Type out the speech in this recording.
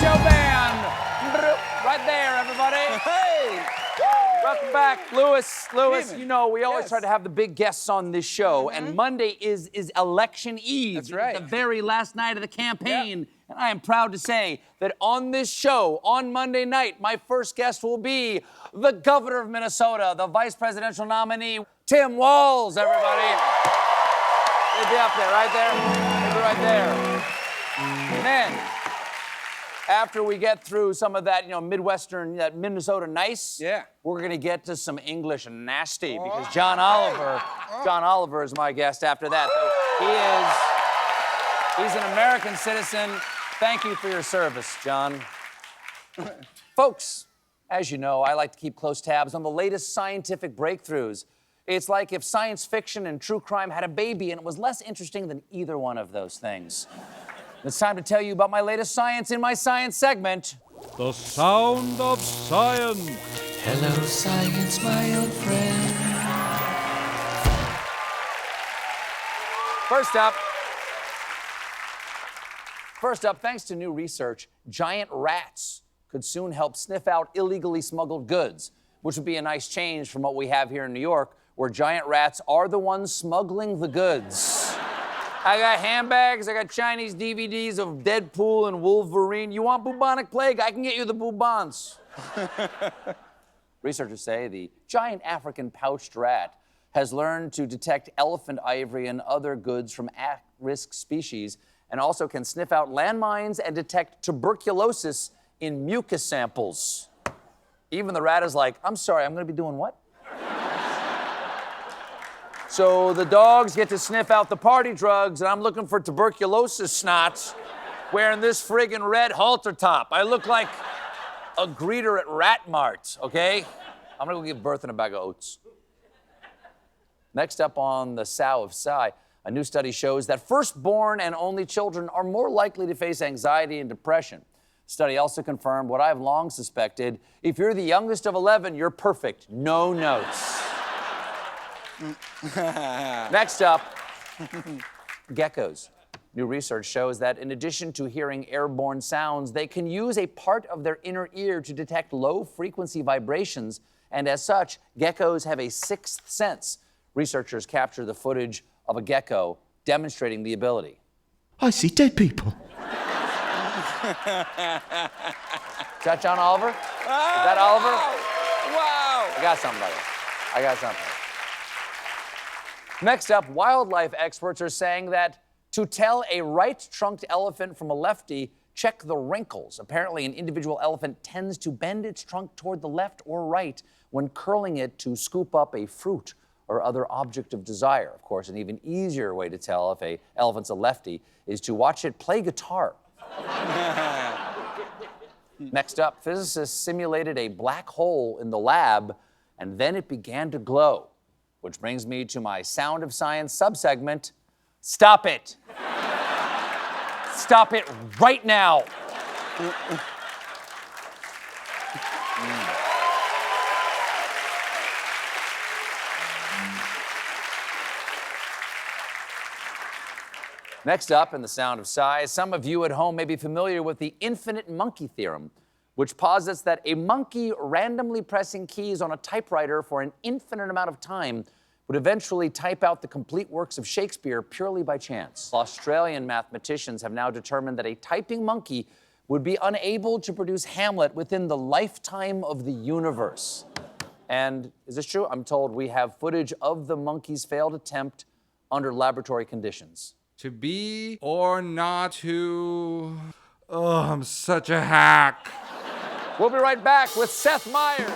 Show band. Right there, everybody. Hey! Welcome back, Louis. Stephen. You know, we always Yes. try to have the big guests on this show, and Monday is election eve. That's It is right. the very last night of the campaign. And I am proud to say that on this show, on Monday night, my first guest will be the governor of Minnesota, the vice presidential nominee, Tim Walz, everybody. He'll be up there, right there. He'll be right there. And then, after we get through some of that, Midwestern, that Minnesota nice, we're gonna get to some English nasty because John Oliver is my guest after that. So he's an American citizen. Thank you for your service, John. Folks, as you know, I like to keep close tabs on the latest scientific breakthroughs. It's like if science fiction and true crime had a baby and it was less interesting than either one of those things. It's time to tell you about my latest science in my science segment. The sound of science. Hello, science, my old friend. First up, thanks to new research, giant rats could soon help sniff out illegally smuggled goods, which would be a nice change from what we have here in New York, where giant rats are the ones smuggling the goods. I got handbags, I got Chinese DVDs of Deadpool and Wolverine. You want bubonic plague? I can get you the bubons. Researchers say the giant African pouched rat has learned to detect elephant ivory and other goods from at-risk species, and also can sniff out landmines and detect tuberculosis in mucus samples. Even the rat is like, I'm sorry, I'm gonna be doing what? So the dogs get to sniff out the party drugs, and I'm looking for tuberculosis snots wearing this friggin' red halter top. I look like a greeter at Rat Mart, okay? I'm gonna go give birth in a bag of oats. Next up on the Sow of Sci, a new study shows that firstborn and only children are more likely to face anxiety and depression. The study also confirmed what I've long suspected. If you're the youngest of 11, you're perfect. No notes. Next up, geckos. New research shows that in addition to hearing airborne sounds, they can use a part of their inner ear to detect low-frequency vibrations, and as such, geckos have a sixth sense. Researchers capture the footage of a gecko demonstrating the ability. I see dead people. Is that John Oliver? Is that Oliver? Wow! I got something, buddy. I got something. Next up, wildlife experts are saying that to tell a right-trunked elephant from a lefty, check the wrinkles. Apparently, an individual elephant tends to bend its trunk toward the left or right when curling it to scoop up a fruit or other object of desire. Of course, an even easier way to tell if an elephant's a lefty is to watch it play guitar. Next up, physicists simulated a black hole in the lab, and then it began to glow. Which brings me to my Sound of Science subsegment. Stop it. Stop it right now. Next up in the Sound of Sci, some of you at home may be familiar with the infinite monkey theorem, which posits that a monkey randomly pressing keys on a typewriter for an infinite amount of time would eventually type out the complete works of Shakespeare purely by chance. Australian mathematicians have now determined that a typing monkey would be unable to produce Hamlet within the lifetime of the universe. And is this true? I'm told we have footage of the monkey's failed attempt under laboratory conditions. To be or not to... Oh, I'm such a hack. We'll be right back with Seth Meyers.